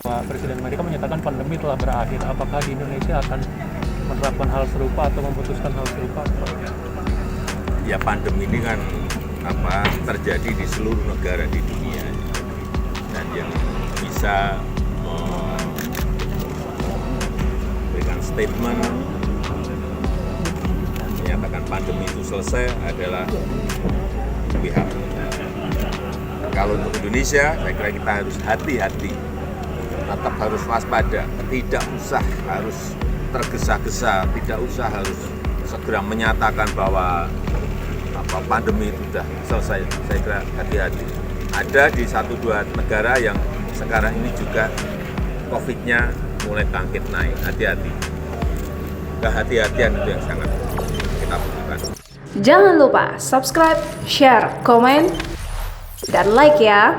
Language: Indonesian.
Pak Presiden Amerika menyatakan pandemi telah berakhir. Apakah di Indonesia akan menerapkan hal serupa atau memutuskan hal serupa? Ya pandemi ini kan terjadi di seluruh negara di dunia, dan yang bisa memberikan statement menyatakan pandemi itu selesai adalah WHO. Kalau untuk Indonesia, saya kira kita harus hati-hati, tetap harus waspada, tidak usah harus tergesa-gesa, tidak usah harus segera menyatakan bahwa pandemi itu sudah selesai. Saya kira hati-hati. Ada di 1-2 negara yang sekarang ini juga COVID-nya mulai bangkit naik. Hati-hati. Kehati-hatian itu yang sangat kita butuhkan. Jangan lupa subscribe, share, komen, dan like ya.